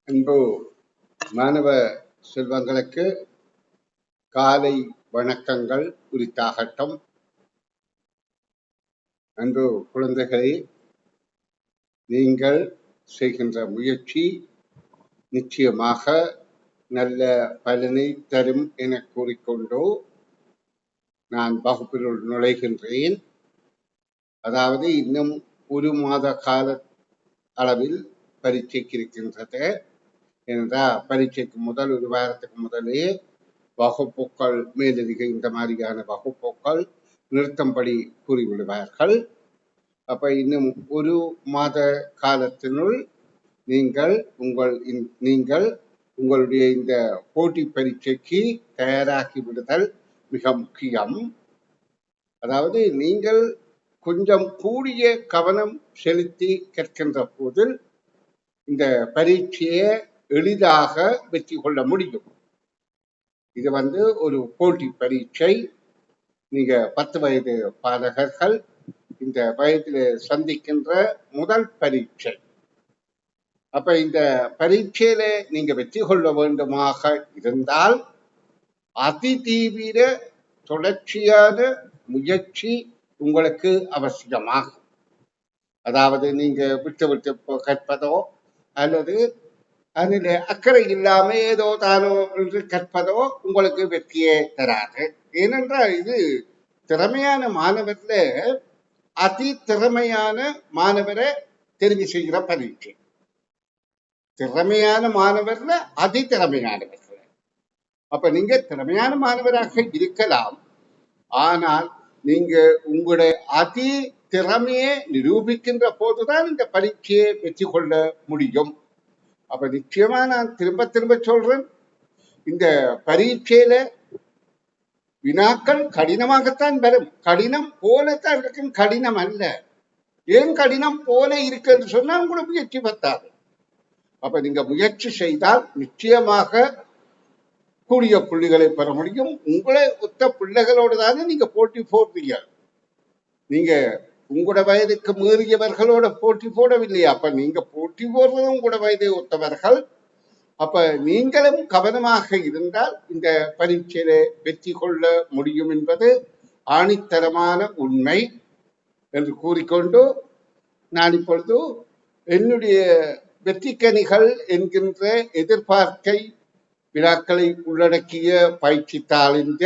அன்பு மாணவ செல்வங்களுக்கு காலை வணக்கங்கள் உரித்தாகட்டும். அன்பு குழந்தைகளே, நீங்கள் செய்கின்ற முயற்சி நிச்சயமாக நல்ல பலனை தரும் என கூறிக்கொண்டு நான் வகுப்பினுள் நுழைகின்றேன். அதாவது இன்னும் ஒரு மாத கால அளவில் பரீட்சைக்கு இருக்கின்றது. ஏனென்றால் பரீட்சைக்கு முதல் ஒரு வாரத்துக்கு முதலே வகுப்புகள் மேலதிக இந்த மாதிரியான வகுப்புகள் நிறுத்தம்படி கூறிவிடுவார்கள். அப்ப இன்னும் ஒரு மாத காலத்தினுள் நீங்கள் உங்களுடைய இந்த போட்டி பரீட்சைக்கு தயாராகி விடுதல் மிக முக்கியம். அதாவது நீங்கள் கொஞ்சம் கூடிய கவனம் செலுத்தி கற்கின்ற போது இந்த பரீட்சையை எளிதாக வெற்றி கொள்ள முடியும். இது ஒரு போட்டி பரீட்சை. நீங்க 10 வயது பாலகர்கள் இந்த வயதில் சந்திக்கின்ற முதல் பரீட்சை. அப்ப இந்த பரீட்சையில நீங்க வெற்றி கொள்ள வேண்டுமாக இருந்தால் அதிதீவிர தொடர்ச்சியான முயற்சி உங்களுக்கு அவசியமாகும். அதாவது நீங்க விட்டு விட்டு கற்பதோ அல்லது அதில் அக்கறை இல்லாம ஏதோ தானோ என்று கற்பதோ உங்களுக்கு வெற்றியே தராது. ஏனென்றால் இது திறமையான மாணவர்ல அதி திறமையான மாணவரை தெரிவு செய்கிற பரீட்சை. திறமையான மாணவர்ல அதி திறமையானவர்கள். அப்ப நீங்க திறமையான மாணவராக இருக்கலாம், ஆனால் நீங்க உங்களுடைய அதி திறமையை நிரூபிக்கின்ற போதுதான் இந்த பரீட்சையை வெற்றி கொள்ள முடியும். அப்ப நிச்சயமா நான் திரும்ப திரும்ப சொல்றேன், இந்த பரீட்சையில வினாக்கள் கடினமாகத்தான் வரும். கடினம் போலத்தான் இருக்கும், கடினம் அல்ல. ஏன் கடினம் போல இருக்குன்னு சொன்னா உங்களுக்கு முயற்சி பத்தாது. அப்ப நீங்க முயற்சி செய்தால் நிச்சயமாக கூடிய புள்ளிகளை பெற முடியும். உங்களை ஒத்த பிள்ளைகளோடு தானே நீங்க போட்டி போடுறீங்க. நீங்க உங்களோட வயதுக்கு மீறியவர்களோட போட்டி போடவில்லையா? அப்ப நீங்க போட்டி போடுறதும் உங்களோட வயதை ஒத்தவர்கள். அப்ப நீங்களும் கவனமாக இருந்தால் இந்த பரீட்சையில வெற்றி கொள்ள முடியும் என்பது ஆணித்தரமான உண்மை என்று கூறிக்கொண்டு நான் இப்பொழுது என்னுடைய வெற்றிக்கனிகள் என்கின்ற எதிர்பார்க்கை வினாக்களை உள்ளடக்கிய பயிற்சித்தாளின்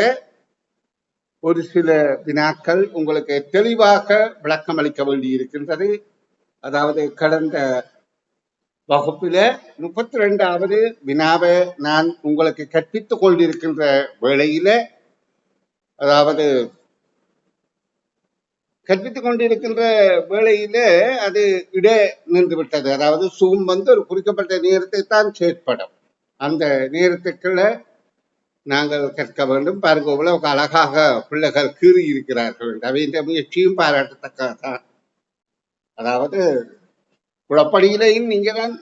ஒரு சில வினாக்கள் உங்களுக்கு தெளிவாக விளக்கம் அளிக்க வேண்டி இருக்கின்றது. அதாவது கடந்த வகுப்பில 32வது வினாவை நான் உங்களுக்கு கற்பித்துக் கொண்டிருக்கின்ற வேளையில, அதாவது கற்பித்துக் கொண்டிருக்கின்ற வேளையில அது இட நின்று விட்டது. அதாவது சூம் ஒரு குறிக்கப்பட்ட நேரத்தை தான் செயற்படும். அந்த நேரத்துக்குள்ள நாங்கள் கற்க வேண்டும். பாருங்க, இவ்வளவு அழகாக பிள்ளைகள் கீறி இருக்கிறார்கள். அவையின் முயற்சியும் பாராட்டத்தக்கதான். அதாவது குளப்படியிலையும் நீங்க தான்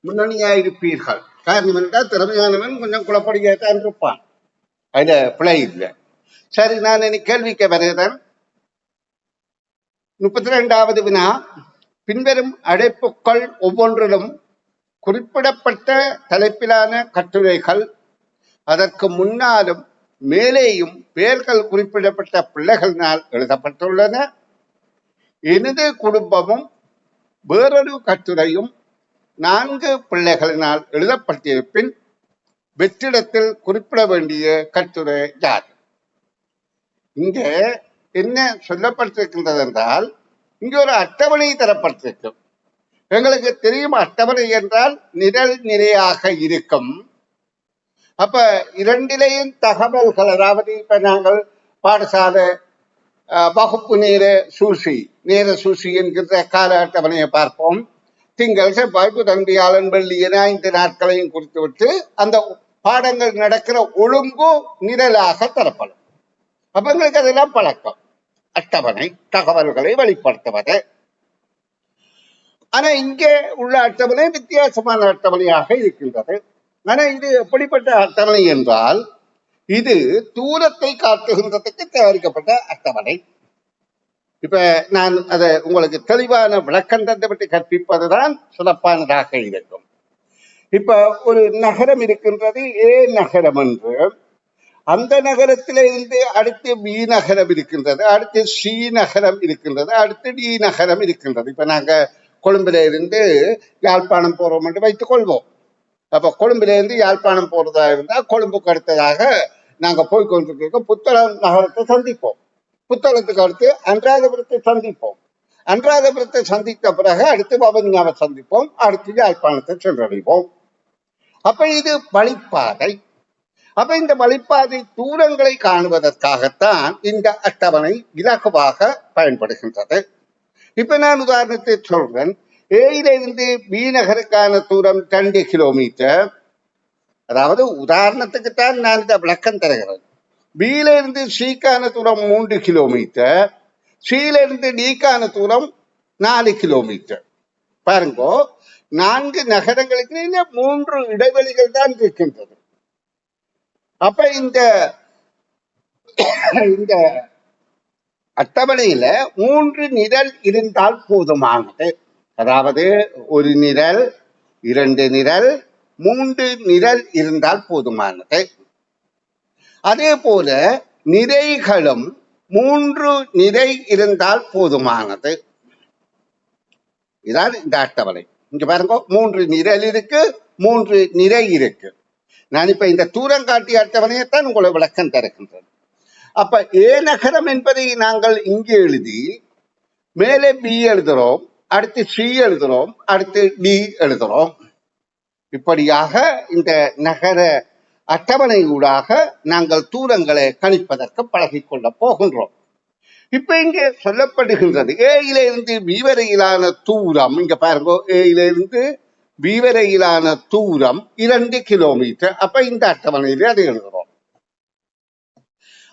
முன்னணியாயிருப்பீர்கள். காரணம் என்றால் திறமையானவன் கொஞ்சம் குளப்படியாத்தான் இருப்பான், அதுல பிழை இல்லை. சரி, நான் இன்னைக்கு கேள்விக்கு வருகிறேன். 32வது வினா, பின்வரும் அடைப்புக்கள் ஒவ்வொன்றிலும் குறிப்பிடப்பட்ட தலைப்பிலான கட்டுரைகள், அதற்கு முன்னாலும் மேலேயும் பெயர்கள் குறிப்பிடப்பட்ட பிள்ளைகளினால் எழுதப்பட்டுள்ளன. எனது குடும்பமும் வேறொரு கட்டுரையும் 4 பிள்ளைகளினால் எழுதப்பட்டிருப்பின் வெற்றிடத்தில் குறிப்பிட வேண்டிய கட்டுரை யார்? இங்க என்ன சொல்லப்பட்டிருக்கின்றது என்றால், இங்க ஒரு அட்டவணை தரப்பட்டிருக்கும். எங்களுக்கு தெரியும், அட்டவணை என்றால் நிரல் நிலையாக இருக்கும். அப்ப இரண்டிலேயும் தகவல்கள், அதாவது இப்ப நாங்கள் பாடசாலை வகுப்பு நேர சூசி என்கின்ற கால அட்டவணையை பார்ப்போம். திங்கள், செவ்வாய், புதன், வியாழன், வெள்ளி என 5 நாட்களையும் குறித்துவிட்டு அந்த பாடங்கள் நடக்கிற ஒழுங்கு நிரலாக தரப்படும். அப்ப எங்களுக்கு அதெல்லாம் பழக்கம். அட்டவணை தகவல்களை வெளிப்படுத்துவது. ஆனா இங்கே உள்ள அட்டவணை வித்தியாசமான அட்டவணையாக இருக்கின்றது. ஆனா இது எப்படிப்பட்ட அட்டவணை என்றால், இது தூரத்தை காட்டுகின்றதுக்கு தயாரிக்கப்பட்ட அட்டவணை. இப்ப நான் அதை உங்களுக்கு தெளிவான விளக்கம் தந்துவிட்டு கற்பிப்பதுதான் சிறப்பானதாக இருக்கும். இப்ப ஒரு நகரம் இருக்கின்றது, ஏ நகரம் என்று. அந்த நகரத்தில இருந்து அடுத்து பி நகரம் இருக்கின்றது, அடுத்து சி நகரம் இருக்கின்றது, அடுத்து டி நகரம் இருக்கின்றது. இப்ப நாங்க கொழும்புல இருந்து யாழ்ப்பாணம் போறோம் என்று வைத்துக் கொள்வோம். அப்ப கொழும்புல இருந்து யாழ்ப்பாணம் போறதா இருந்தா கொழும்புக்கு அடுத்ததாக நாங்க போய் கொண்டிருக்க புத்தளம் நகரத்தை சந்திப்போம். புத்தளத்துக்கு அடுத்து அன்றாதபுரத்தை சந்திப்போம். அன்றாதபுரத்தை சந்தித்த பிறகு அடுத்து வவுனியாவை சந்திப்போம். அடுத்து யாழ்ப்பாணத்தை சென்றடைவோம். அப்ப இது வழிப்பாதை. அப்ப இந்த வழிப்பாதை தூரங்களை காணுவதற்காகத்தான் இந்த அட்டவணை இலகுவாக பயன்படுகின்றது. இப்ப நான் உதாரணத்தை சொல்றேன். ஏயிலிருந்து பி நகருக்கான தூரம் 2 கிலோமீட்டர். அதாவது உதாரணத்துக்குத்தான் நான் இந்த விளக்கம் தருகிறேன். பியில இருந்து சிக்கான தூரம் 3 கிலோமீட்டர், சியில இருந்து டிக்கான தூரம் 4 கிலோமீட்டர். பாருங்க, 4 நகரங்களுக்கு 3 இடைவெளிகள் தான் இருக்கின்றது. அப்ப இந்த அட்டவணையில 3 நிரல் இருந்தால் போதுமானது. அதாவது ஒரு நிரல், 2 நிரல், 3 நிரல் இருந்தால் போதுமானது. அதே போல நிறைகளும் 3 நிறை இருந்தால் போதுமானது. இதான் இந்த அட்டவணை. இங்க பாருங்க, 3 நிரல் இருக்கு, 3 நிறை இருக்கு. நான் இப்ப இந்த தூரம் காட்டிய அட்டவணையைத்தான் உங்களை விளக்கம் தருகின்றேன். அப்ப ஏ நகரம் என்பதை நாங்கள் இங்கே எழுதி மேலே பி எழுதுறோம், அடுத்து சி எழுதுறோம், அடுத்து டி எழுதுறோம். இப்படியாக இந்த நகர அட்டவணை ஊடாக நாங்கள் தூரங்களை கணிப்பதற்கு பழகிக்கொள்ள போகின்றோம். இப்ப இங்கே சொல்லப்படுகின்றது ஏயிலிருந்து பி வரையிலான தூரம். இங்க பாருங்க, ஏயிலிருந்து பி வரையிலான தூரம் 2 கிலோமீட்டர். அப்ப இந்த அட்டவணையில அதை எழுதுறோம்.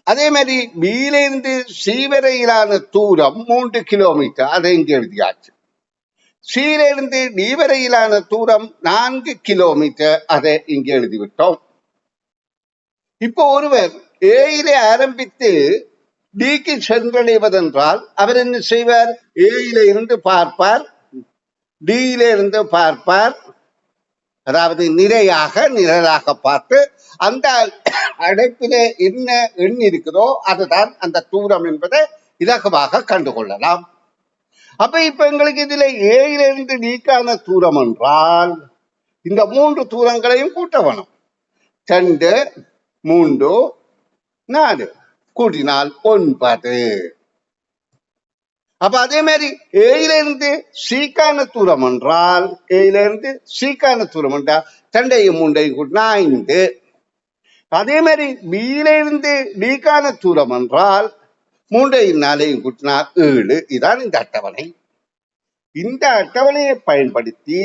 அதே மாதிரி பியிலிருந்து சி வரையிலான தூரம் 3 கிலோமீட்டர். அதை இங்கே எழுதியாச்சு. சியிலிருந்து டி வரையிலான தூரம் 4 கிலோமீட்டர். அதை இங்கே எழுதிவிட்டோம். இப்போ ஒருவர் ஏயிலே ஆரம்பித்து டிக்கு சென்றடைவதென்றால் அவர் என்ன செய்வார்? ஏயில இருந்து பார்ப்பார், டியில இருந்து பார்ப்பார். அதாவது நிரலாக பார்த்து அந்த அடைப்பிலே என்ன எண் இருக்குதோ அதுதான் அந்த தூரம் என்பதை இலகுவாக கண்டுகொள்ளலாம். அப்ப இப்ப எங்களுக்கு இதுல ஏயில இருந்து டிக்கான தூரம் என்றால் இந்த 3 தூரங்களையும் கூட்ட வேணும். 2, 3, 4 கூட்டினால் 9. அப்ப அதே மாதிரி ஏயிலிருந்து சீக்கான தூரம் என்றால், ஏயிலிருந்து சீக்கான தூரம் என்றால் 2ஐயும் 3ஐயும் கூட்டினா 5. அதே மாதிரி பியிலிருந்து டிக்கான தூரம் என்றால் 3ஐயும் 4ஐயும் கூட்டினா 7. இதான் இந்த அட்டவணை. இந்த அட்டவணையை பயன்படுத்தி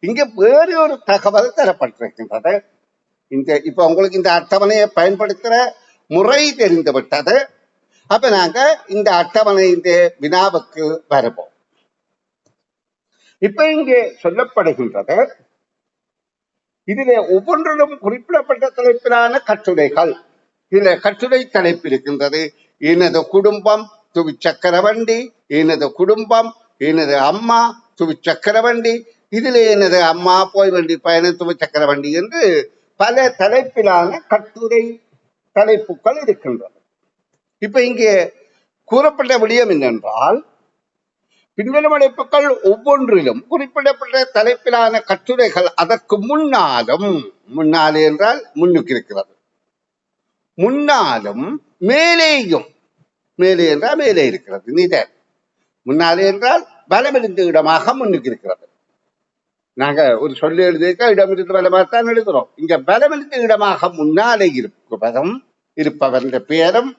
இங்க வேறு ஒரு தகவல் தரப்பட்டிருக்கின்றது. இப்ப உங்களுக்கு இந்த அட்டவணையை பயன்படுத்துற முறை தெரிந்து விட்டது. அப்ப நாங்க இந்த அட்டவணை இந்த வினாவுக்கு வருவோம். இப்ப இங்கே சொல்லப்படுகின்றது, இதிலே ஒவ்வொன்றிலும் குறிப்பிடப்பட்ட தலைப்பிலான கட்டுரைகள். இதுல கட்டுரை தலைப்பு இருக்கின்றது. எனது குடும்பம் துவிச்சக்கரவண்டி, எனது குடும்பம், எனது அம்மா துவிச்சக்கரவண்டி, இதிலே எனது அம்மா போய் வண்டி பயணம் துவிச்சக்கரவண்டி என்று பல தலைப்பிலான கட்டுரை தலைப்புகள் இருக்கின்றது. இப்ப இங்கே கூறப்பட்ட விடயம் என்னென்றால், பின்வரும் அடைப்புகள் ஒவ்வொன்றிலும் குறிப்பிடப்பட்ட தலைப்பிலான கட்டுரைகள் அதற்கு முன்னாலே என்றால் முன்னுக்கு இருக்கிறது, முன்னாலும் மேலேயும், மேலே என்றால் மேலே இருக்கிறது நிதர், முன்னாலே என்றால் பலமிருந்த இடமாக முன்னுக்கு இருக்கிறது. நாங்க ஒரு சொல்லி எழுதியிருக்க இடமிருந்து பலமாகத்தான் எழுதுறோம். இங்க பலமிருந்த இடமாக முன்னாலே இருப்பவரின் பெயரும்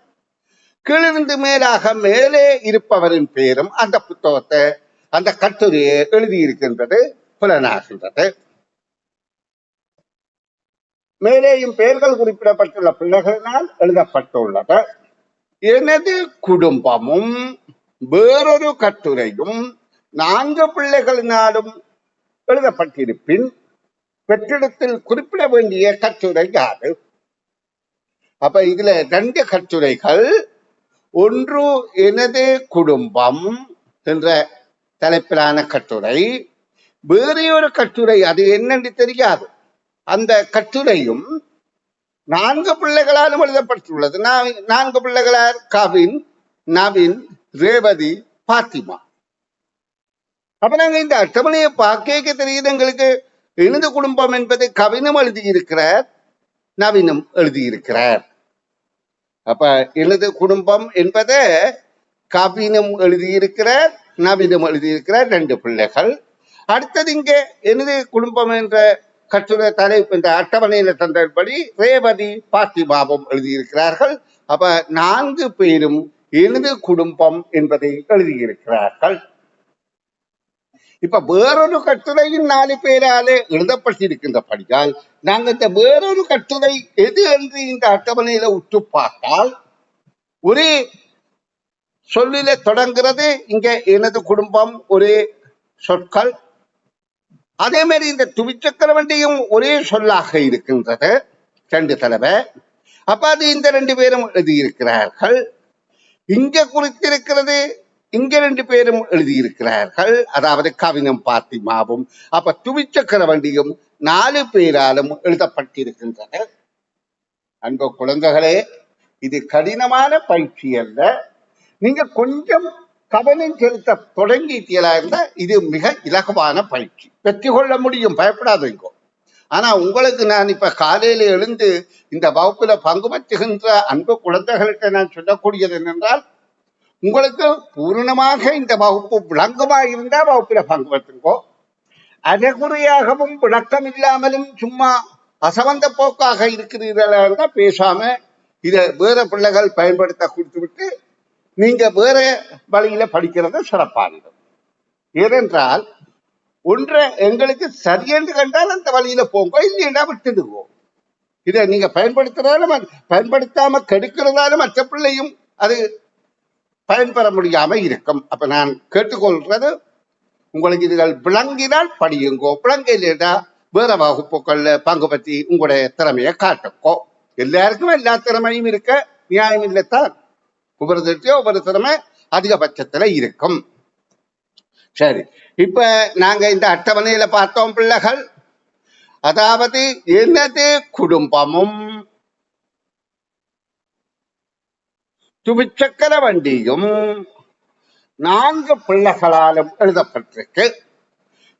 கீழிருந்து மேலாக மேலே இருப்பவரின் பெயரும் அந்த புத்தகத்தை, அந்த கட்டுரையை எழுதியிருக்கின்றது புலனாகின்றது. மேலேயும் பெயர்கள் குறிப்பிடப்பட்டுள்ள பிள்ளைகளினால் எழுதப்பட்டுள்ளது. எனது குடும்பமும் வேறொரு கட்டுரையும் 4 பிள்ளைகளினாலும் எழுதப்பட்டிருப்பின் வெற்றிடத்தில் குறிப்பிட வேண்டிய கட்டுரை யாது? அப்ப இதுல 2 கட்டுரைகள். ஒன்று எனது குடும்பம் என்ற தலைப்பிலான கட்டுரை, வேறு ஒரு கட்டுரை, அது என்னன்னு தெரியாது. அந்த கட்டுரையும் 4 பிள்ளைகளாலும் எழுதப்பட்டுள்ளது. 4 பிள்ளைகளார் கவின், நவீன், ரேவதி, பாத்திமா. அப்ப நாங்க இந்த அட்டவணையை பார்க்க தெரியுது எங்களுக்கு. எனது குடும்பம் என்பதை கவினும் எழுதியிருக்கிறார், நவீனும் எழுதியிருக்கிறார். அப்ப எனது குடும்பம் என்பதை கவினும் எழுதியிருக்கிறார், நவீனும் எழுதியிருக்கிறார், 2 பிள்ளைகள். அடுத்தது இங்க எனது குடும்பம் என்ற கட்டுரை தலைப்பு இந்த அட்டவணையில தந்தபடி ரேவதி, பாத்திமாவும் எழுதியிருக்கிறார்கள். அப்ப 4 பேரும் எனது குடும்பம் என்பதை எழுதியிருக்கிறார்கள். இப்ப வேறொரு கட்டுரையின் 4 பேராலே எழுதப்பட்டிருக்கின்றபடியால் நாங்கள் இந்த வேறொரு கட்டுரை எது என்று இந்த அட்டவணையில உற்று பார்த்தால் ஒரே சொல்லில தொடங்குறது. இங்க எனது குடும்பம் ஒரே சொற்கள். அதே மாதிரி இந்த துவிச்சக்கர வண்டியும் ஒரே சொல்லாக இருக்கின்றது 2 தடவை. அப்ப அது இந்த 2 பேரும் எழுதியிருக்கிறார்கள். இங்க குறித்திருக்கிறது இங்க 2 பேரும் எழுதியிருக்கிறார்கள், அதாவது கவினும் பாத்திமாவும். அப்ப துவிச்சக்கர வண்டியும் 4 பேராலும் எழுதப்பட்டிருக்கின்றன. அன்பு குழந்தைகளே, இது கடினமான பயிற்சி அல்ல. நீங்க கொஞ்சம் கவனம் செலுத்த தொடங்கிட்டீங்களா இருந்தா இது மிக இலகுவான பயிற்சி, வெற்றி கொள்ள முடியும், பயப்படாதீங்க. ஆனா உங்களுக்கு நான் இப்ப காலையில எழுந்து இந்த வகுப்புல பங்கு பெற்றுகின்ற அன்பு குழந்தைகளுக்கு நான் சொல்லக்கூடியது என்னென்றால், உங்களுக்கு பூரணமாக இந்த வகுப்பு விளங்குமா இருந்தா வகுப்புல பங்கு பெற்றுங்கோ. அரைகுறையாகவும் விளக்கம் இல்லாமலும் சும்மா அசவந்த போக்காக இருக்கிறீர்களா இருந்தா பேசாம இதை வேற பிள்ளைகள் பயன்படுத்த கொடுத்து விட்டு நீங்க வேற வழியில படிக்கிறத சிறப்பானது. ஏனென்றால் ஒன்றை எங்களுக்கு சரியென்று கண்டால் அந்த வழியில போங்க, இல்லையா விட்டுடுவோம். இதை நீங்க பயன்படுத்துறதாலும் பயன்படுத்தாம கெடுக்கிறதாலும் மற்ற பிள்ளையும் அது பயன்பெற முடியாம இருக்கும். அப்ப நான் கேட்டுக்கொள்றது, உங்களுக்கு இதுகள் விளங்கினால் படியுங்கோ, விளங்கலையா வேற வகுப்புகள்ல பங்கு பற்றி உங்களுடைய திறமையை காட்டுக்கோ. எல்லாருக்கும் எல்லா திறமையும் இருக்க நியாயம் இல்லைத்தான். ஒவ்வொரு திறமை அதிகபட்சத்துல இருக்கும். சரி, இப்ப நாங்க இந்த அட்டவணையில பார்த்தோம் பிள்ளைகள், அதாவது எனது குடும்பமும் துவிச்சக்கர வண்டியும் 4 பிள்ளைகளாலும் எழுதப்பட்டிருக்கு.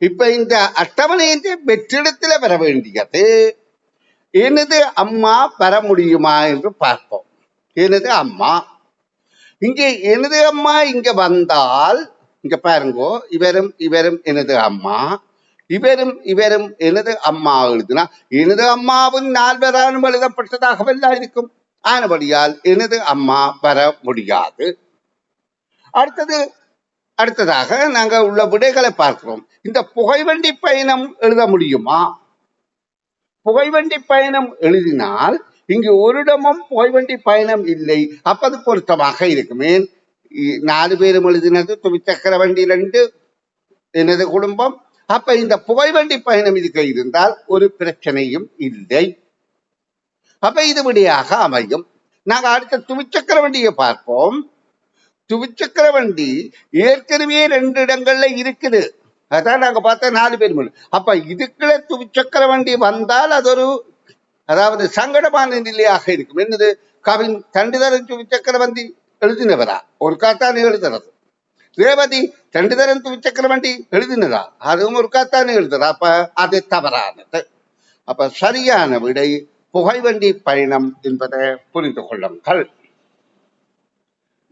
இப்ப இந்த அட்டவணையின் வெற்றிடத்துல வர வேண்டியது எனது அம்மா வர முடியுமா என்று பார்ப்போம். எனது அம்மா இங்கே எனது அம்மா இங்க வந்தால் இங்க பாருங்கோ, இவரும் இவரும் எனது அம்மா, இவரும் எனது அம்மா எழுதுனா எனது அம்மாவின் 4 எழுதப்பட்டதாகவெல்லாம் இருக்கும். ஆனபடியால் எனது அம்மா வர முடியாது. அடுத்ததாக நாங்க உள்ள விடைகளை பார்க்கிறோம். இந்த புகைவண்டி பயணம் எழுத முடியுமா? புகைவண்டி பயணம் எழுதினால் இங்கு ஒரு இடமும் புகைவண்டி பயணம் இல்லை. அப்ப அது பொருத்தமாக இருக்குமே. 4 பேரும் எழுதினது துவிச்சக்கர வண்டி 2 எனது குடும்பம். அப்ப இந்த புகைவண்டி பயணம் இதுக்கு இருந்தால் ஒரு பிரச்சனையும் இல்லை. அப்ப இது விடையாக அமையும். நாங்க அடுத்த துவிச்சக்கர வண்டியை பார்ப்போம். துவிச்சக்கர வண்டி ஏற்கனவே 2 இடங்கள்ல இருக்குது. அதான் நாங்க பார்த்தா 4 பேர். அப்ப இதுக்குள்ள துவிச்சக்கர வண்டி வந்தால் அது ஒரு அதாவது சங்கடமான நிலையாக இருக்கும். என்னது, கவின் 2 தரம் துவிச்சக்கர வண்டி எழுதினவரா? ஒரு காத்தானே எழுதுறது. ரேவதி 2 தரம் துவிச்சக்கர வண்டி எழுதினதா? அதுவும் ஒரு காத்தானே எழுதுறா. அப்ப அது தவறானது. அப்ப சரியான விடை புகைவண்டி பயணம் என்பதை புரிந்து கொள்ளுங்கள்.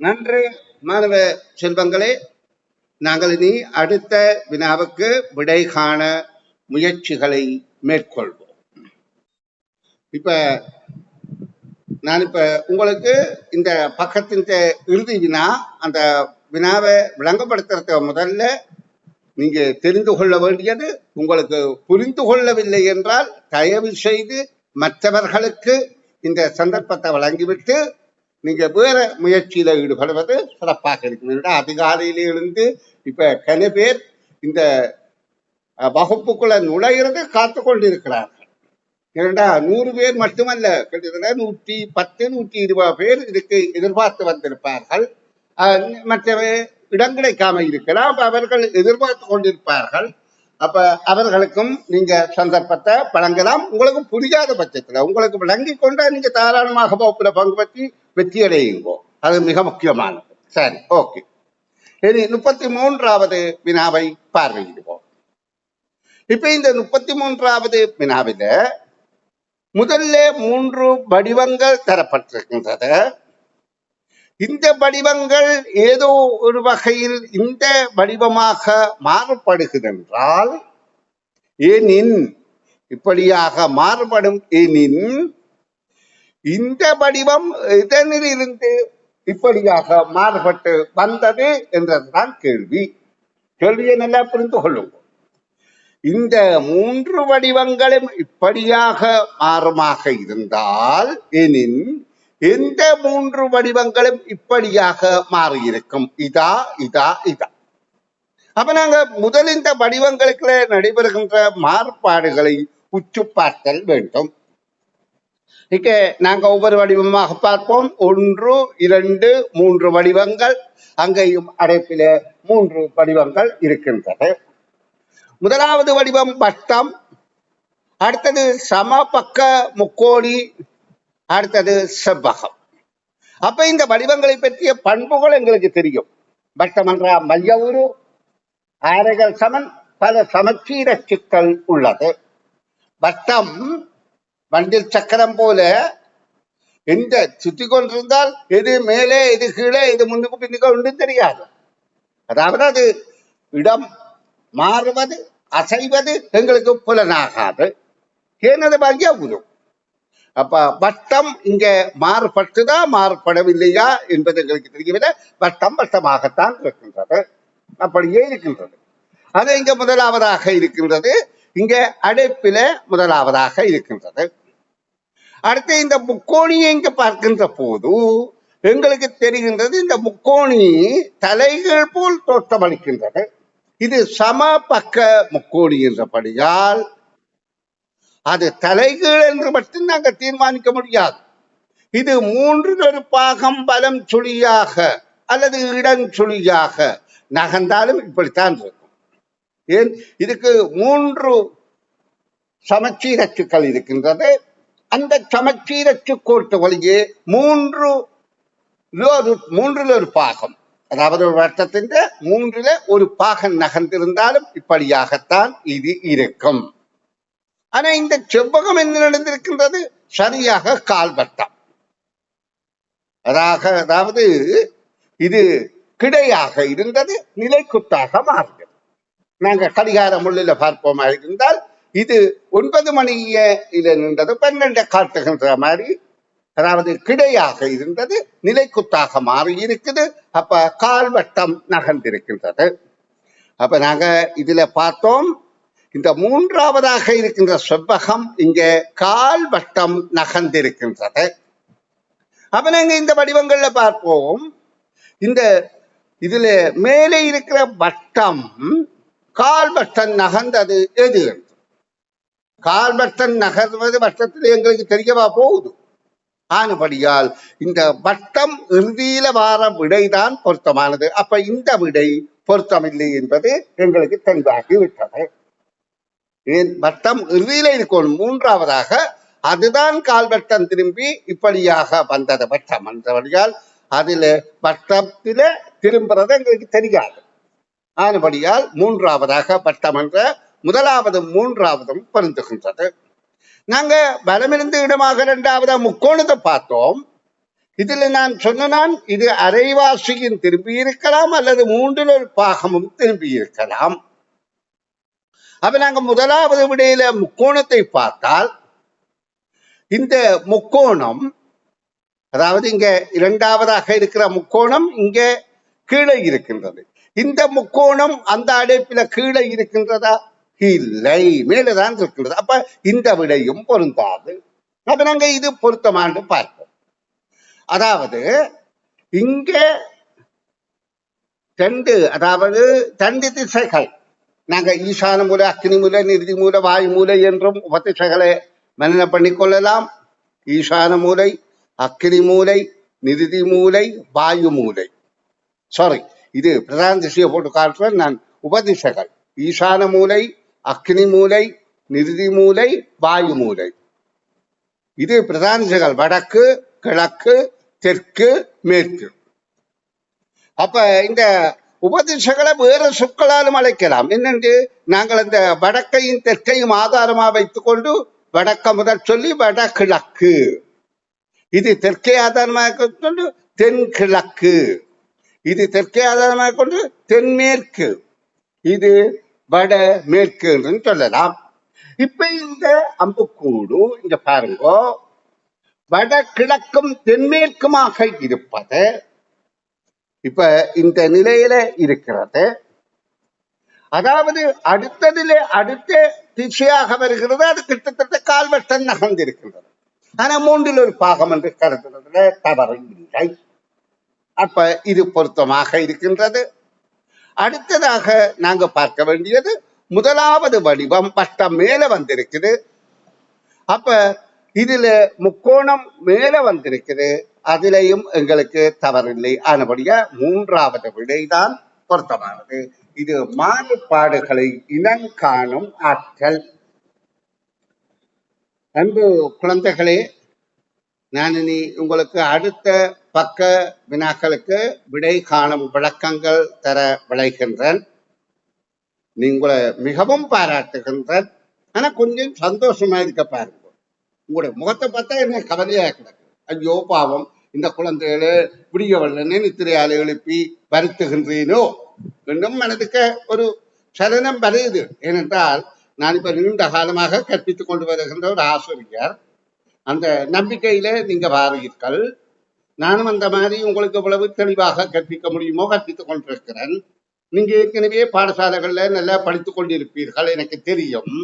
நன்றி மாணவ செல்வங்களே. நாங்கள் இனி அடுத்த வினாவுக்கு விடை காண முயற்சிகளை மேற்கொள்வோம். இப்ப நான் உங்களுக்கு இந்த பக்கத்தின் இறுதி வினா, அந்த வினாவை விளங்கப்படுத்துறத முதல்ல நீங்க தெரிந்து கொள்ள வேண்டியது, உங்களுக்கு புரிந்து கொள்ளவில்லை என்றால் தயவு செய்து மற்றவர்களுக்கு இந்த சந்தர்ப்பத்தை வழங்கிவிட்டு நீங்க வேற முயற்சியில ஈடுபடுவது சிறப்பாக இருக்கும். அதிகாலையில இருந்து இப்ப கன பேர் இந்த வகுப்புக்குள்ள நுழையிறது காத்து கொண்டிருக்கிறார்கள். ஏனென்றா 100 பேர் மட்டுமல்ல, கிட்டத்தட்ட 110 120 பேர் இதுக்கு எதிர்பார்த்து வந்திருப்பார்கள். மற்ற இடம் கிடைக்காம இருக்கலாம், அவர்கள் எதிர்பார்த்து கொண்டிருப்பார்கள். அப்ப அவர்களுக்கும் நீங்க சந்தர்ப்பத்தை வழங்கலாம். உங்களுக்கு புரியாத பட்சத்துல உங்களுக்கு விளங்கி கொண்டா நீங்க தாராளமாக வகுப்புல பங்கு பற்றி வெற்றி அடையுங்கோ. அது மிக முக்கியமானது. சரி, ஓகே. இனி 33வது வினாவை பார்வையிடுவோம். இப்ப இந்த 33வது வினாவில முதல்ல 3 வடிவங்கள் தரப்பட்டிருக்கின்றது. இந்த வடிவங்கள் ஏதோ ஒரு வகையில் இந்த வடிவமாக மாறுபடுகிறதென்றால், ஏனின் இப்படியாக மாறுபடும் எனின் இந்த வடிவம் இதனிலிருந்து இப்படியாக மாறுபட்டு வந்தது என்றதுதான் கேள்வி. கேள்வியை நல்லா புரிந்து கொள்ளும். இந்த 3 வடிவங்களும் இப்படியாக மாறுமாக இருந்தால் எனின் எந்த 3 வடிவங்களும் இப்படியாக மாறியிருக்கும்? இதா இதா இதா. அப்ப நாங்க முதல் இந்த வடிவங்களுக்கு நடைபெறுகின்ற மாறுபாடுகளை உற்று பார்த்தல் வேண்டும். இங்க நாங்க ஒவ்வொரு வடிவமாக பார்ப்போம். 1, 2, 3 வடிவங்கள். அங்கேயும் அடைப்பில 3 வடிவங்கள் இருக்கின்றது. முதலாவது வடிவம் வட்டம், அடுத்தது சமபக்க முக்கோணி, அடுத்தது செவ்வகம். அப்ப இந்த வடிவங்களை பற்றிய பண்புகள் எங்களுக்கு தெரியும். வட்டம் என்ற மைய உரு, ஆரைகள் சமன், பல சமச்சீர சிக்கல் உள்ளது. வட்டம் வண்டில் சக்கரம் போல எந்த சுத்தி கொண்டிருந்தால் எது மேலே எது கீழே எது முன்னுக்கு பின்னுக்கு ஒன்று தெரியாது. அதாவது அது இடம் மாறுவது அசைவது எங்களுக்கு புலனாகாது. ஏனது மைய உரு. அப்ப வட்டம் இங்க மாறுபட்டுதா மாறுபடவில்லையா என்பது எங்களுக்கு தெரியவில்லை. வட்டம் வட்டமாகத்தான் இருக்கின்றது, அப்படியே இருக்கின்றது. அது இங்க முதலாவதாக இருக்கின்றது. இங்க அடைப்பில முதலாவதாக இருக்கின்றது. அடுத்து இந்த முக்கோணியை இங்க பார்க்கின்ற போது எங்களுக்கு தெரிகின்றது, இந்த முக்கோணி தலைகள் போல் தோற்றமளிக்கின்றது. இது சம பக்க முக்கோணி என்றபடியால் அது தலைகீழ் என்று மட்டும் நாங்கள் தீர்மானிக்க முடியாது. இது 3 பாகம் வலம் சுழியாக அல்லது இடஞ்சுழியாக நகர்ந்தாலும் இப்படித்தான் இருக்கும். ஏன்? இதுக்கு 3 சமச்சீரச்சுக்கள் இருக்கின்றது. அந்த சமச்சீரச்சு கோட்டு வழியே 3 ஒரு பாகம், அதாவது ஒரு வட்டத்தின் 3 ஒரு பாகம் நகர்ந்திருந்தாலும் இப்படியாகத்தான் இது இருக்கும். ஆனா இந்த செவ்வகம் என்ன நடந்திருக்கின்றது? சரியாக கால்வட்டம். அதாவது இது கிடையாக இருந்தது, நிலைக்குத்தாக மாறுகிறது. நாங்க கடிகார முள்ளில பார்ப்போமா இருந்தால் இது 9 மணியில நின்றது 12 காட்டுகின்ற மாதிரி, அதாவது கிடையாக இருந்தது நிலைக்குத்தாக மாறி இருக்குது. அப்ப கால்வட்டம் நகர்ந்திருக்கின்றது. அப்ப நாங்க இதுல பார்த்தோம், இந்த 3வதாக இருக்கின்ற செவ்வகம் இங்க கால்வட்டம் நகர்ந்திருக்கின்றது. அப்ப நாங்க இந்த வடிவங்கள்ல பார்ப்போம், இந்த இதுல மேலே இருக்கிற வட்டம் கால்வட்டம் நகர்ந்தது எது? கால்வட்டம் நகர்வது வட்டத்தில் எங்களுக்கு தெரியவா போகுது. ஆனபடியால் இந்த வட்டம் இறுதியில வார விடைதான் பொருத்தமானது. அப்ப இந்த விடை பொருத்தமில்லை என்பது எங்களுக்கு தெளிவாகி விட்டது. வட்டம் இறுதியில இருக்கணும் 3வதாக, அதுதான் கால்வட்டம் திரும்பி இப்படியாக வந்தது வட்டம் என்றபடியால் அதுல வட்டத்தில திரும்புறது எங்களுக்கு தெரியாது. ஆனபடியால் 3வதாக வட்டம் என்ற முதலாவது 3வதும் பொருந்துகின்றது. நாங்க வலமிருந்து இடமாக 2வது முக்கோணத்தை பார்த்தோம். இதுல நான் சொன்னான், இது அரைவாசியின் திரும்பி இருக்கலாம் அல்லது 3 ஒரு பாகமும் திரும்பி இருக்கலாம். அப்ப நாங்க முதலாவது விடையில முக்கோணத்தை பார்த்தால், இந்த முக்கோணம், அதாவது இங்க 2வதாக இருக்கிற முக்கோணம் இங்க கீழே இருக்கின்றது. இந்த முக்கோணம் அந்த அடைப்பில கீழே இருக்கின்றதா? இல்லை, மேலதான் இருக்கின்றது. அப்ப இந்த விடையும் பொருந்தாது. அப்ப நாங்க இது பொருத்தமாண்டு பார்ப்போம். அதாவது இங்க 2 திசைகள், நாங்க ஈசான மூலை, அக்னி மூலை, நிறுதி மூலை, வாயு மூலை என்றும் உபதிசைகளை மனன பண்ணிக்கொள்ளலாம். ஈசான மூலை, அக்னி மூலை, நிறுதி மூலை, வாயு மூலை. சாரி, இது பிரதான திசையை போட்டு காட்டுறேன் நான். உபதிசைகள் ஈசான மூலை, அக்னி மூலை, நிருதி மூலை, வாயு மூலை. இது பிரதான திசைகள். வடக்கு, கிழக்கு, தெற்கு, மேற்கு. அப்ப இந்த உபதிசைகளை வேற சொற்களாலும் அழைக்கலாம். என்னென்று நாங்கள் அந்த வடக்கையும் தெற்கையும் ஆதாரமா வைத்துக் கொண்டு வடக்க முதல் சொல்லி வடகிழக்கு, இது தெற்கை ஆதாரமாக கொண்டு தென்கிழக்கு, இது தெற்கை ஆதாரமாக கொண்டு தென்மேற்கு, இது வட மேற்கு என்று சொல்லலாம். இப்ப இந்த அம்புக்கூடு இங்க பாருங்க, வடகிழக்கும் தென்மேற்குமாக இருப்பது இப்ப இந்த நிலையில இருக்கிறது. அதாவது அடுத்ததிலே அடுத்த திசையாக வருகிறது. அது கிட்டத்தட்ட கால்வட்டம் நகர்ந்திருக்கின்றது. ஆனா மூன்றில் ஒரு பாகம் என்று கருதுறதுல தவறு இல்லை. அப்ப இது பொருத்தமாக இருக்கின்றது. அடுத்ததாக நாங்க பார்க்க வேண்டியது முதலாவது வடிவம் வட்டம் மேல வந்திருக்குது. அப்ப இதுல முக்கோணம் மேல வந்திருக்குது. அதிலையும் எங்களுக்கு தவறில்லை. ஆனபடியா மூன்றாவது விடைதான் பொருத்தமானது. இது மாறுபாடுகளை இனங்காணும் ஆற்றல். அன்பு குழந்தைகளே, நான் இனி உங்களுக்கு அடுத்த பக்க வினாக்களுக்கு விடை காணும் விளக்கங்கள் தர விளைகின்றேன். உங்களை மிகவும் பாராட்டுகின்றேன். ஆனா கொஞ்சம் சந்தோஷமா இருக்க பாருங்க. உங்களுடைய முகத்தை பார்த்தா என்ன கவலையா கிடக்கு. ஐயோ பாவம், இந்த குழந்தைகளை விடியவல்லன்னு நித்திரையால எழுப்பி வருத்துகின்றீனோ என்றும் மனதுக்கு ஒரு சலனம் வருது. ஏனென்றால் நான் இப்ப நீண்ட காலமாக கற்பித்துக் கொண்டு வருகின்ற ஒரு ஆசிரியர். அந்த நம்பிக்கையில நீங்க வாரீர்கள். நானும் அந்த மாதிரி உங்களுக்கு எவ்வளவு தெளிவாக கற்பிக்க முடியுமோ கற்பித்துக் கொண்டிருக்கிறேன். நீங்க ஏற்கனவே பாடசாலைகள்ல நல்லா படித்துக் கொண்டிருப்பீர்கள், எனக்கு தெரியும்.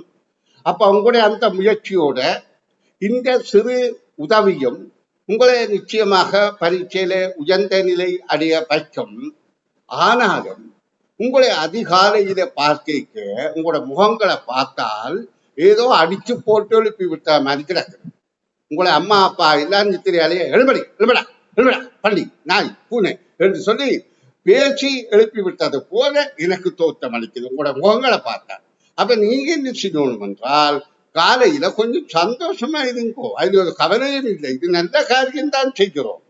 அப்ப உங்களுடைய அந்த முயற்சியோட இந்த சிறு உதவியும் உங்களை நிச்சயமாக பரீட்சையில உயர்ந்த நிலை அடைய வைக்கும். ஆனாலும் உங்களை அதிகாலையில பார்க்க உங்களோட முகங்களை பார்த்தால் ஏதோ அடிச்சு போட்டு எழுப்பி விட்ட மாதிரி கிடக்குது. உங்களை அம்மா அப்பா எல்லாரும் நித்திரையாலேயே எழுபடி எழுபடா எழுபடா பள்ளி நாய் பூனை என்று சொல்லி பேசி எழுப்பி விட்டது போல எனக்கு தோற்றம் அளிக்குது உங்களோட முகங்களை பார்த்தா. அப்ப நீங்க என்ன செய்யணும் என்றால், காலையில கொஞ்சம் சந்தோஷமா இருங்கோ. அது ஒரு கவலையும் இல்லை. இது நல்ல காரியம் தான் செய்கிறோம்.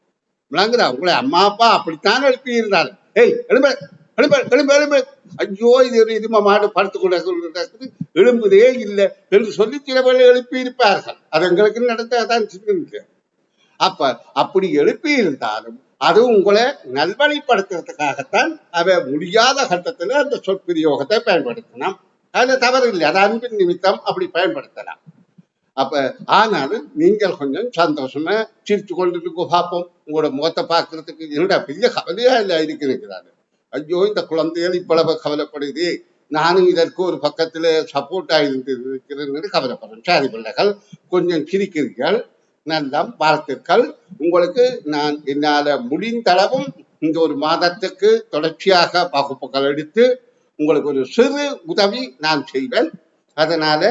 விளங்குதா? உங்களை அம்மா அப்பா அப்படித்தான் எழுப்பி இருந்தாலும், ஏய் எழும்ப எழும்ப எழும்ப எழும்ப, ஐயோ இது ஒரு இதுமா மாடு படுத்து கொண்டு எழும்புதே இல்லை என்று சொல்லி சில பேர் எழுப்பி இருப்பார்கள். அது எங்களுக்கு நடந்ததான் சிந்திக்க. அப்ப அப்படி எழுப்பி இருந்தாலும் அது உங்களை நல்வழிப்படுத்துறதுக்காகத்தான் அவ முடியாத கட்டத்துல அந்த சொற்பிரயோகத்தை பயன்படுத்தலாம். அதுல தவறு இல்லை. அது அன்பின் நிமித்தம் அப்படி பயன்படுத்தலாம். அப்ப ஆனாலும் நீங்கள் கொஞ்சம் சந்தோஷமா சிரிச்சு கொண்டு பார்ப்போம். உங்களோட முகத்தை பார்க்கறதுக்கு என்னடா பெரிய கவலையா இல்லை இருக்கிறாரு. ஐயோ இந்த குழந்தைகள் இவ்வளவு கவலைப்படுது, நானும் இதற்கு ஒரு பக்கத்துல சப்போர்ட் ஆகிட்டு இருக்கிறேன்னு கவலைப்படுறேன். சரி பிள்ளைகள், கொஞ்சம் சிரிக்கிறீர்கள், நல்லா வாழ்த்துக்கள். உங்களுக்கு நான் என்னால முடிந்தளவும் இந்த ஒரு மாதத்துக்கு தொடர்ச்சியாக வகுப்புகள் எடுத்து உங்களுக்கு ஒரு சிறு உதவி நான் செய்வேன். அதனால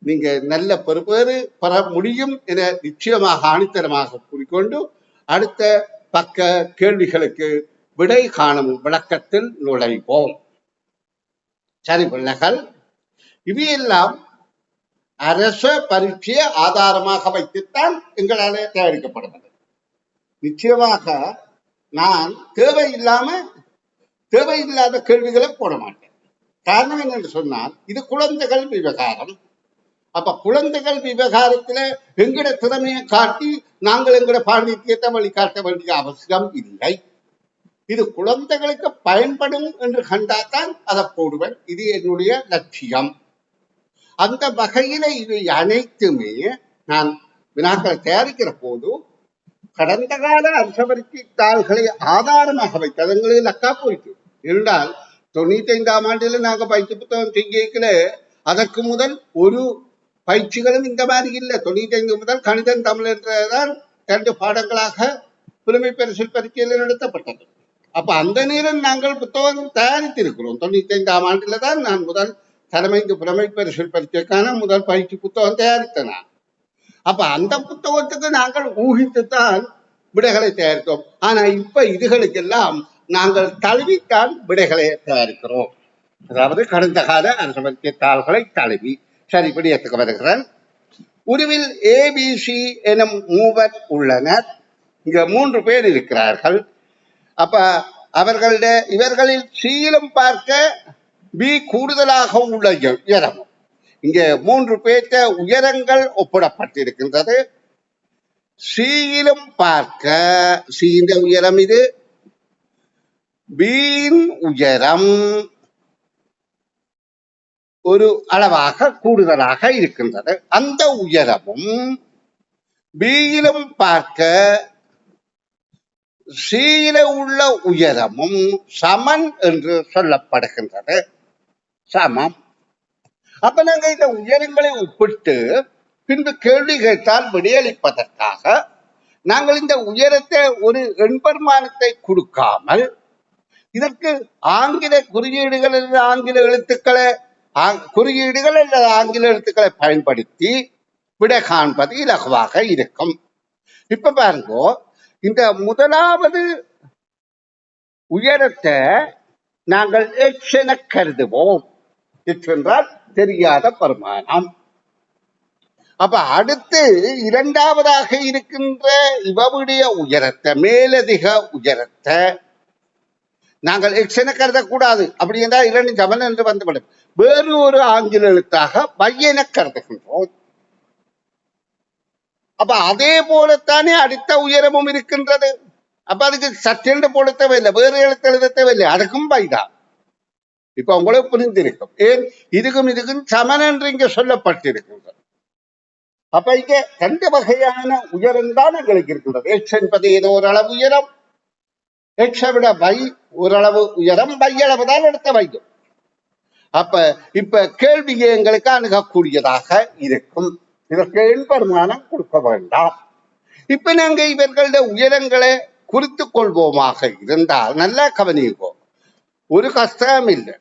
நீங்க நல்ல பெறுபேறு பெற முடியும் என நிச்சயமாக ஆணித்தரமாக கூறிக்கொண்டு அடுத்த பக்க கேள்விகளுக்கு விடை காணும் விளக்கத்தில் நுழைவோம். சரி பிள்ளைகள், இவையெல்லாம் அரச பரீட்சையை ஆதாரமாக வைத்துத்தான் எங்களாலே தயாரிக்கப்படுகிறது. நிச்சயமாக நான் தேவையில்லாத கேள்விகளை போட மாட்டேன். காரணம் என்னென்று சொன்னால், இது குழந்தைகள் விவகாரம். அப்ப குழந்தைகள் விவகாரத்துல எங்கட திறமையை காட்டி நாங்கள் எங்கட பாண்டித்யத்தை வழிகாட்ட வேண்டிய அவசியம் இல்லை. இது குழந்தைகளுக்கு பயன்படும் என்று கண்டாதான் அதை போடுவேன். இது என்னுடைய லட்சியம். அந்த வகையில இவை அனைத்துமே நான் வினாக்களை தயாரிக்கிற போது கடந்த கால அரச பரீட்சை தாள்களை ஆதாரமாக வைத்து எங்களுக்கு லக்கா போயிட்டு. என்றால் 95ஆம் ஆண்டில நாங்க பயிற்சி புத்தகம் செய்யல, அதற்கு முதல் ஒரு பயிற்சிகளும் இந்த மாதிரி இல்லை. 95 முதல் கணிதம் தமிழ் என்றதான் 2 பாடங்களாக புலமை பரிசில் பரீட்சையில் நடத்தப்பட்டது. அப்ப அந்த நேரம் நாங்கள் புத்தகம் தயாரித்திருக்கிறோம். 95ஆம் ஆண்டில தான் நான் முதல் தலைமை புலமை பரிசில் பரீட்சைக்கான முதல் பயிற்சி புத்தகம் தயாரித்தேன். அப்ப அந்த புத்தகத்துக்கு நாங்கள் ஊகித்துத்தான் விடைகளை தயாரித்தோம். ஆனா இப்ப இதுகளுக்கெல்லாம் நாங்கள் தழுவித்தான் விடைகளை தயாரிக்கிறோம். அதாவது கடந்த கால அரசமைக்க தாள்களை தழுவி சரிபடி ஏற்றுக்க வருகிறேன். உருவில் ஏபிசி எனும் மூவர் உள்ளனர். இங்க 3 பேர் இருக்கிறார்கள். அப்ப இவர்களில் சீலம் பார்க்க பி கூடுதலாக உள்ள உயரம். இங்கே 3 பேர்த்த உயரங்கள் ஒப்பிடப்பட்டிருக்கின்றது. சீலும் பார்க்க சீந்த உயரம் இது, பியின் உயரம் ஒரு அளவாக கூடுதலாக இருக்கின்றது. அந்த உயரமும் பியிலும் பார்க்க சீல உள்ள உயரமும் சமன் என்று சொல்லப்படுகின்றது. சமம். அப்ப நாங்க இந்த உயரங்களை ஒப்பிட்டு பின்பு கேள்வி கேட்டால் விடையளிப்பதற்காக நாங்கள் இந்த உயரத்தை ஒரு எண்பெருமானத்தை கொடுக்காமல் இதற்கு ஆங்கில குறியீடுகள் அல்லது ஆங்கில எழுத்துக்களை அல்லது ஆங்கில எழுத்துக்களை பயன்படுத்தி விடை காண்பது இலகுவாக இருக்கும். இப்ப பாருங்க, இந்த முதலாவது உயரத்தை நாங்கள் எக்ஸ் என கருதுவோம். எக்ஸ் என்றால் தெரியாத பரிமாணம். அப்ப அடுத்து இரண்டாவதாக இருக்கின்ற இவருடைய உயரத்தை, மேலதிக உயரத்தை நாங்கள் எக்ஸ் என கருதக்கூடாது. அப்படி என்றால் 2 சமன் என்று வந்துவிடும். வேறு ஒரு ஆங்கில எழுத்தாக y என கருதுகின்றோம். அப்ப அதே போலத்தானே அடுத்த உயரமும் இருக்கின்றது. அப்ப அதுக்கு சற்றென்று போட தேவையில்லை, வேறு எழுத்து எழுத தேவையில்லை, அதுக்கும் பைதான். இப்ப உங்களுக்கு புரிந்திருக்கும் ஏன் இதுக்கும் சமன் என்று இங்க சொல்லப்பட்டிருக்கின்றது. அப்ப இங்க 2 வகையான உயரம் தான் எங்களுக்கு இருக்கின்றது. எக்ஸ் என்பது ஏதோ ஒரு அளவு உயரம், எக்ஸை விட வை ஓரளவு உயரம், வை அளவு தான் எடுத்த வைக்கும். அப்ப இப்ப கேள்வியை எங்களுக்கு அணுகக்கூடியதாக இருக்கும். இதற்கு எண்பெருமானம் கொடுக்க வேண்டாம். இப்ப நாங்க இவர்களுடைய உயரங்களை குறித்து கொள்வோமாக இருந்தால் நல்லா கவனிப்போம், ஒரு கஷ்டம் இல்லை.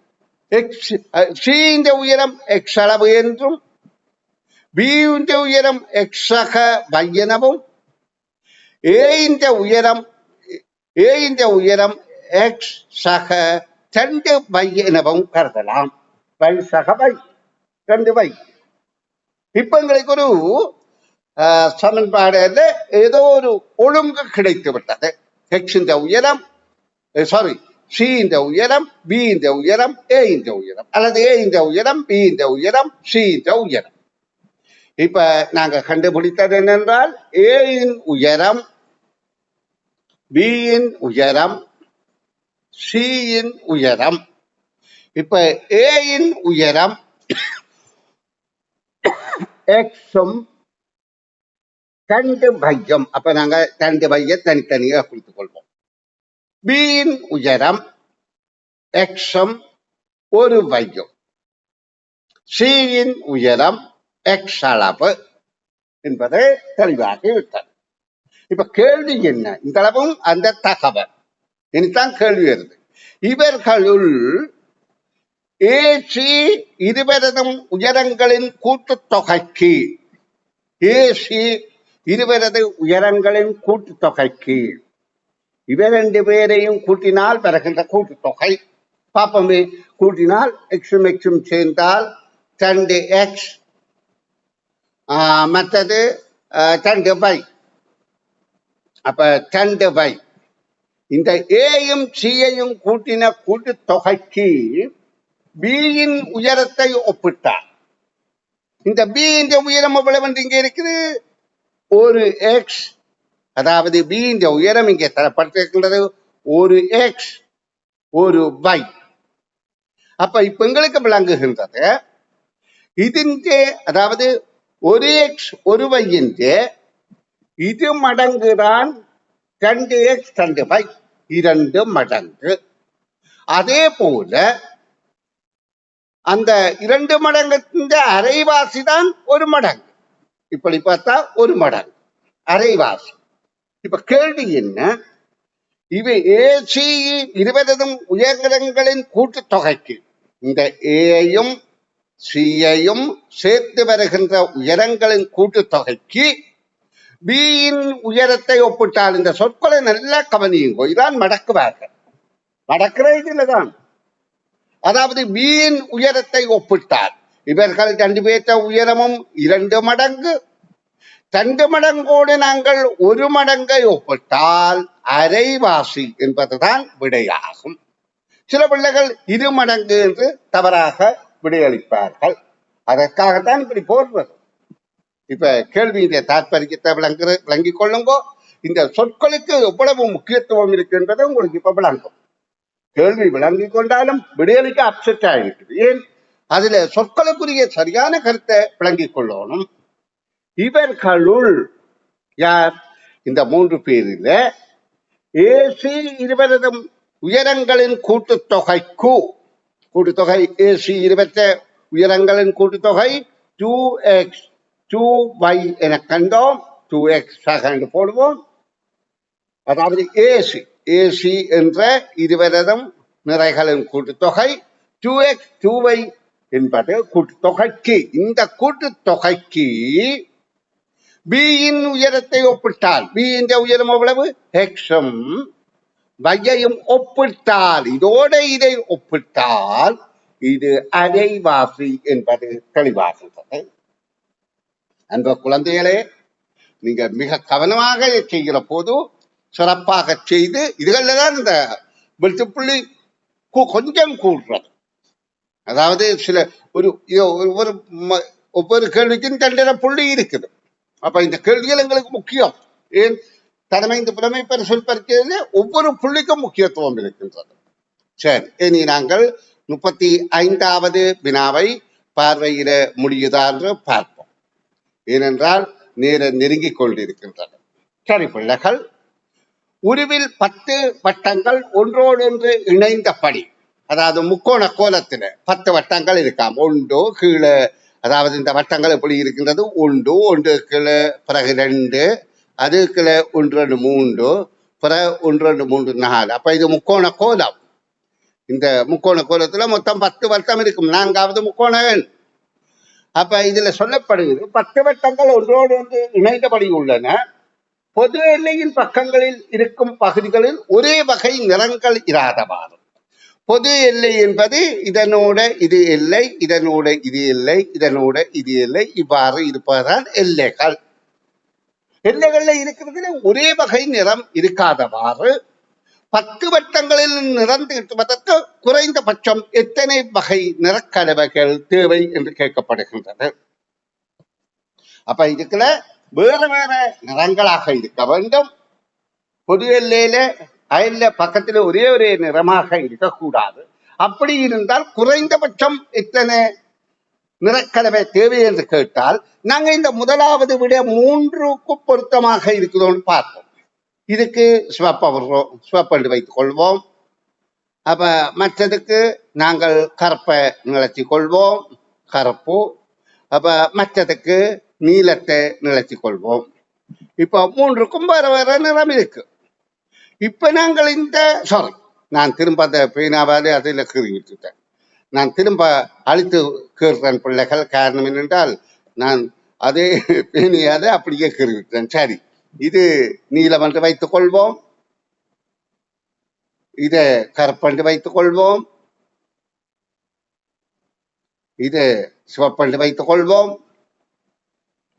சி இந்த உயரம் எக்ஸ் அளவு என்றும், பி இந்த உயரம் எக்ஸக வை எனவும், ஏ இந்த உயரம் எக்ஸ் சக 2 வை எனவும் கருதலாம். வை சக வை 2 வை. இப்ப எங்களுக்கு ஒரு சமன்பாடுல ஏதோ ஒரு ஒழுங்கு கிடைத்து விட்டது. எக்ஸ் இந்த உயரம், சாரி சி இந்த உயரம், பி இந்த உயரம், ஏ இந்த உயரம், அல்லது ஏ இந்த உயரம், பி இந்த உயரம், சி இந்த உயரம். இப்ப நாங்க கண்டுபிடித்தது என்னென்றால் ஏயின் உயரம், பியின் உயரம், சியின் உயரம். இப்ப ஏயின் உயரம் எக்ஸும் 2 பையும். அப்ப நாங்க 2 பையை தனித்தனியாக குறித்துக் கொள்வோம். பியின் உயரம் எக்ஸும் 1 பையும், சியின் உயரம் எக்ஸ் அளவு என்பதை தெளிவாகி விட்டது. இப்ப கேள்வி என்ன? இந்த அளவும் அந்த தகவல் இனித்தான் கேள்வி வருது. இவர்களுள் ஏசி இருவரதும் உயரங்களின் கூட்டுத்தொகைக்கு, ஏசி இருவரது உயரங்களின் கூட்டுத்தொகைக்கு இவர் 2 பேரையும் கூட்டினால் வருகின்ற கூட்டுத்தொகை பாப்பமே. கூட்டினால் எக்ஸும் எக்ஸும் சேர்ந்தால் 2x, மற்றது 2y. அப்ப 2y. இந்த ஏயும் சியையும் கூட்டின கூட்டுத்தொகைக்கு பியின் உயரத்தை ஒப்பிட்டார். இந்த பி இந்த உயரம் எவ்வளவு இங்க இருக்குது? 1x. அதாவது பி இந்த உயரம் இங்கே தரப்பட்டிருக்கின்றது 1x 1y. அப்ப இப்ப எங்களுக்கு விளங்குகின்றது ഇതിന്റെ, அதாவது 1x 1y இது மடங்குதான் 2x 2y 2 மடங்கு. அதே போல அந்த 2 மடங்கு அரைவாசி தான் 1 மடங்கு. இப்படி பார்த்தா 1 மடங்கு அரைவாசி. இப்ப கேள்வி என்ன? இவை ஏசி இருவரதும் உயரங்களின் கூட்டுத்தொகைக்கு இந்த ஏயும் சியையும் சேர்த்து வருகின்ற உயரங்களின் கூட்டுத்தொகைக்கு பியின் உயரத்தை ஒப்பிட்டால், இந்த சொற்களை நல்லா கவனியுங்கோ, இதான் மடக்குவார்கள். மடக்கிற இதுலதான் அதாவது பியின் உயரத்தை ஒப்பிட்டால் இவர்கள் 2 பேர்த்த உயரமும் 2 மடங்கு, 2 மடங்கோடு நாங்கள் 1 மடங்கை ஒப்பிட்டால் அரைவாசி என்பதுதான் விடையாகும். சில பிள்ளைகள் 2 மடங்கு என்று தவறாக விடையளிப்பார்கள். அதற்காகத்தான் இப்படி போடுறது. இப்ப கேள்வியுடைய தாற்பயத்தை விளங்கிக் கொள்ளுங்கோ. இந்த சொற்களுக்கு எவ்வளவு முக்கியத்துவம் இருக்கு என்பதை உங்களுக்கு இப்ப விளங்கும். கேள்வி விளங்கிக் கொண்டாலும் விடையளிக்க அப்செட் ஆகிருக்குது. ஏன்? அதுல சொற்களுக்குரிய சரியான கருத்தை விளங்கிக் கொள்ளணும். இவர்களுள் யார்? இந்த 3 பேரில் ஏசி இருவரதும் உயரங்களின் கூட்டுத்தொகை ஏசி 20 உயரங்களின் கூட்டுத்தொகை 2x 2y என கண்டோம். 2x என்று போடுவோம். அதாவது ஏசி என்ற இருவரதும் நிறைகளின் கூட்டுத்தொகை 2x 2y என்பது கூட்டுத்தொகைக்கு. இந்த கூட்டுத்தொகைக்கு பியின் உயரத்தை ஒப்பிட்டால், பியின் உயரம் எவ்வளவு? எக்ஸும் வையையும் ஒப்பிட்டால், இதோட இதை ஒப்பிட்டால் இது அரைவாசி என்பது தெளிவாகின்றது. அன்பு குழந்தைகளே, நீங்க மிக கவனமாக செய்கிற போது சிறப்பாக செய்து, இதுகளில் தான் இந்த வெட்டுப்புள்ளி கொஞ்சம் கூடுறது. அதாவது சில ஒவ்வொரு கேள்விக்கும் 2 புள்ளி இருக்குது. அப்ப இந்த கேள்விகள் எங்களுக்கு முக்கியம். ஏன்? தலைமைந்து புலமை சொல் பரிச்சையில ஒவ்வொரு புள்ளிக்கும் முக்கியத்துவம் இருக்கின்றது. சரி, இனி நாங்கள் 35வது வினாவை பார்வையிட முடியுதா என்று பார்ப்போம். ஏனென்றால் நேரம் நெருங்கிக் கொண்டிருக்கின்றது. சரி பிள்ளைகள், உருவில் 10 வட்டங்கள் ஒன்றோடொன்று இணைந்தபடி, அதாவது முக்கோண கோலத்துல 10 வட்டங்கள் இருக்காம். ஒன்று கீழே, அதாவது இந்த வட்டங்கள் எப்படி இருக்கின்றது? ஒன்று கீழே, பிறகு 2, அது கீழே 1 2 3, பிறகு 1 2 3 4. அப்ப இது முக்கோண கோலம். இந்த முக்கோண கோலத்துல மொத்தம் 10 வட்டம் இருக்கும். 4வது முக்கோண எண். அப்ப இதுல சொல்லப்படுகிறது 10 வட்டங்கள் ஒன்றோடு ஒன்று இணைந்தபடி உள்ளன. பொது எல்லையின் பக்கங்களில் இருக்கும் பகுதிகளில் ஒரே வகை நிறங்கள் இராதவாறு. பொது எல்லை என்பது இதனோட இது எல்லை, இதனோட இது எல்லை, இதனோட இது எல்லை, இவ்வாறு இருப்பதுதான் எல்லைகள். எல்லைகள்ல இருக்கிறதுல ஒரே வகை நிறம் இருக்காதவாறு 10 வட்டங்களில் நிறம் தீட்டுவதற்கு குறைந்தபட்சம் எத்தனை வகை நிறக்கலவைகள் தேவை என்று கேட்கப்படுகின்றது. அப்ப இதுக்குள்ள வேற வேற நிறங்களாக இருக்க வேண்டும். பொது எல்லையில அயல்ல பக்கத்துல ஒரே நிறமாக இருக்கக்கூடாது. அப்படி இருந்தால் குறைந்தபட்சம் எத்தனை நிறக்கலவை தேவை என்று கேட்டால், நாங்க இந்த முதலாவது விட 3க்கு பொருத்தமாக இருக்குதோன்னு பார்ப்போம். இதுக்கு சிவப்பென்று வைத்துக் கொள்வோம். அப்ப மற்றதுக்கு நாங்கள் கருப்பை நிலச்சி கொள்வோம், கருப்பு. அப்ப மற்றதுக்கு நீலத்தை நிலச்சி கொள்வோம். இப்ப 3க்கும் வேற வேற நிறம் இருக்கு. இப்ப நாங்கள் நான் திரும்ப அந்த பேனாவாலே அதில் கீறிவிட்டுட்டேன். நான் திரும்ப அழித்து கீறுறேன் பிள்ளைகள். காரணம் என்னென்றால் நான் அதே பேனியாத அப்படியே கீறிவிட்டேன். சரி, இது நீலம் என்று வைத்துக் கொள்வோம், இதை கருப்பென்று வைத்துக் கொள்வோம், இது சிவப்பென்று வைத்துக் கொள்வோம்.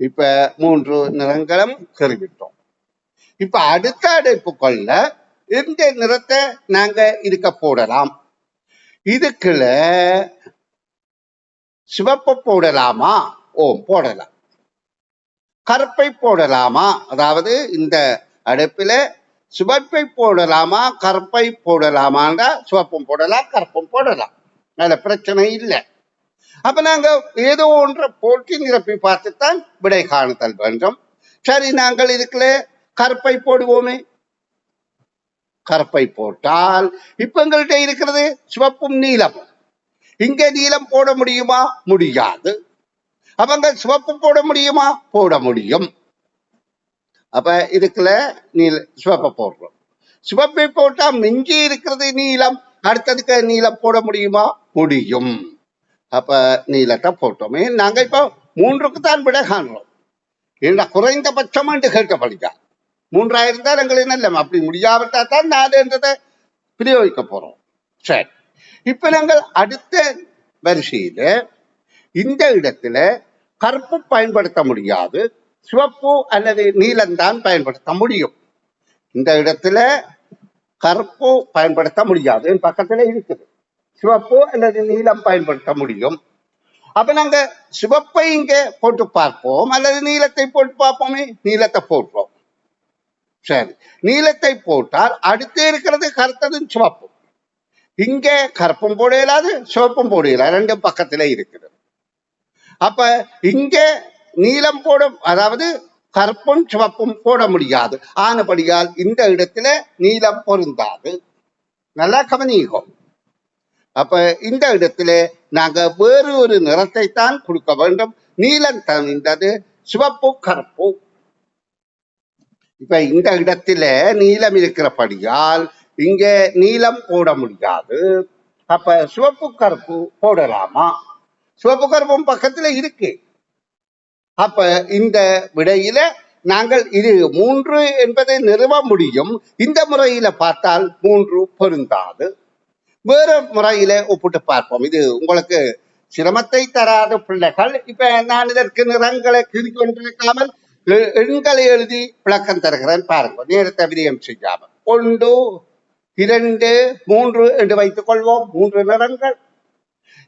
இப்ப 3 நிறங்களும் கீறிவிட்டோம். இப்ப அடுத்த அடைப்புக்குள்ள எந்த நிறத்தை நாங்க இருக்க போடலாம்? இதுக்குள்ள சிவப்பு போடலாமா? போடலாம். கருப்பை போடலாமா? அதாவது இந்த அடுப்பில சிவப்பை போடலாமா, கருப்பை போடலாமாண்டா சிவப்பும் போடலாம், கருப்பும் போடலாம். அதுல பிரச்சனை இல்லை. அப்ப நாங்க ஏதோ ஒன்றை போட்டி நிரப்பி பார்த்துத்தான் விடை காணுதல் வேண்டும். சரி, நாங்கள் இதுக்குள்ள கருப்பை போடுவோமே. கருப்பை போட்டால் இப்ப எங்கள்கிட்ட இருக்கிறது சிவப்பும் நீலமும். இங்க நீலம் போட முடியுமா? முடியாது. அவங்க சிவப்பு போட முடியுமா? போட முடியும். அப்ப இதுக்குள்ள சிவப்பை போடுறோம். சிவப்பை போட்டா மிஞ்சி இருக்கிறது நீலம். அடுத்ததுக்கு நீலம் போட முடியுமா? முடியும். அப்ப நீலத்தை போட்டோமே. நாங்க இப்ப 3க்கு தான் விட காண்றோம். ஏன்னா குறைந்தபட்சம் என்று கேட்கப்படுதா. 3 இருந்தால் எங்களுக்கு நல்ல. அப்படி முடியாவிட்டா தான் 4 என்றதை பிரயோகிக்க போறோம். சரி, இப்ப நாங்கள் அடுத்த வரிசையில இந்த இடத்துல கருப்பு பயன்படுத்த முடியாது, சிவப்பு அல்லது நீலம்தான் பயன்படுத்த முடியும். இந்த இடத்துல கருப்பு பயன்படுத்த முடியாது, பக்கத்துல இருக்குது. சிவப்பு அல்லது நீலம் பயன்படுத்த முடியும். அப்ப நாங்க சிவப்பை இங்க போட்டு பார்ப்போம் அல்லது நீலத்தை போட்டு பார்ப்போமே. நீலத்தை போடுறோம். சரி, நீலத்தை போட்டால் அடுத்து இருக்கிறது கருத்ததும் சிவப்பும். இங்க கருப்பும் போட இயலாது, சிவப்பும் போட இயலாது, ரெண்டும் பக்கத்துல இருக்குது. அப்ப இங்க நீலம் போட, அதாவது கருப்பும் சிவப்பும் போட முடியாது. ஆனபடியால் இந்த இடத்துல நீலம் பொருந்தாது. நல்லா கவனிக்கும். அப்ப இந்த இடத்துல நாங்க வேறு ஒரு நிறத்தை தான் கொடுக்க வேண்டும். நீலம் தவிர்ந்தது சிவப்பு கருப்பு. இப்ப இந்த இடத்துல நீலம் இருக்கிறபடியால் இங்க நீலம் போட முடியாது. அப்ப சிவப்பு கருப்பு போடலாமா? சிவப்பு கருப்பும் பக்கத்துல இருக்கு. அப்ப இந்த விடையில நாங்கள் இது 3 என்பதை நிறுவ முடியும். இந்த முறையில பார்த்தால் 3 பொருந்தாது. வேறு முறையில ஒப்பிட்டு பார்ப்போம். இது உங்களுக்கு சிரமத்தை தராத பிள்ளைகள். இப்ப நான் இதற்கு நிறங்களை கிறுக்கி கொண்டிருக்காமல் எண்களை எழுதி விளக்கம் தருகிறேன் பாருங்க, நேரத்தை விரியம் செய்யாமல். 1, 2, 3 என்று வைத்துக் கொள்வோம். 3 நிறங்கள்.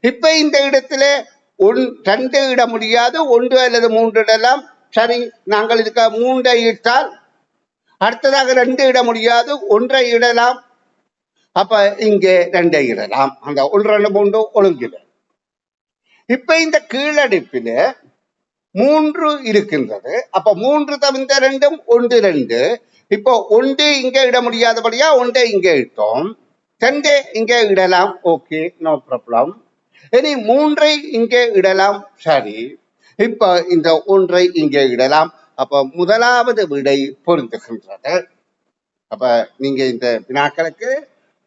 இப்ப இந்த இடத்துல 2 இட முடியாது, 1 அல்லது 3 இடலாம். சரி, நாங்கள் இதுக்கு 3 இட்டால் அடுத்ததாக 2 இட முடியாது, 1 இடலாம். அப்ப இங்கே 2 இடலாம். அந்த 1, 2, 3 ஒழுங்கில. இப்ப இந்த கீழடிப்பில 3 இருக்கின்றது. அப்ப 3 தவிர்த்த 2 1 2. இப்போ 1 இங்க இட முடியாதபடியா 1 இங்க இட்டோம், 2 இங்கே இடலாம். Okay, no problem. இனி 3 இங்கே இடலாம். சரி, இப்ப இந்த 1 இங்கே இடலாம். அப்ப முதலாவது விடை பொருந்துகின்றது. அப்ப நீங்க இந்த வினாக்களுக்கு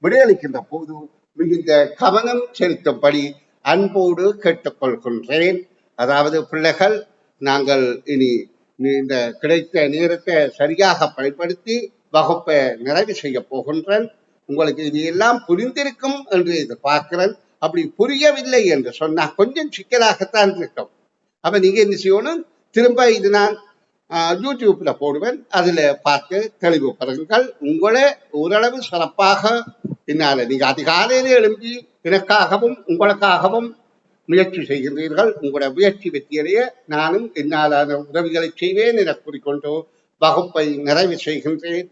விடையளிக்கின்ற போது மிகுந்த கவனம் செலுத்தும்படி அன்போடு கேட்டுக்கொள்கின்றேன். அதாவது பிள்ளைகள், நாங்கள் இனி இந்த கிடைத்த நேரத்தை சரியாக பயன்படுத்தி வகுப்பை நிறைவு செய்ய போகின்றேன். உங்களுக்கு இது எல்லாம் புரிந்திருக்கும் என்று எதிர்பார்க்கிறேன். அப்படி புரியவில்லை என்று சொன்னா கொஞ்சம் சிக்கலாகத்தான் இருக்கும். அப்ப நீங்க என்ன செய்யணும், திரும்ப இது நான் யூடியூப்ல போடுவேன், அதுல பார்த்து தெளிவு பெறுங்கள். உங்களை ஓரளவு சிறப்பாக என்னால நீங்க அதிகாலையில எழும்பி எனக்காகவும் உங்களுக்காகவும் முயற்சி செய்கின்றீர்கள். உங்களுடைய முயற்சி வெற்றியடைய நானும் என்னாலான உதவிகளை செய்வேன் என கூறிக்கொண்டு வகுப்பை நிறைவு செய்கின்றேன்.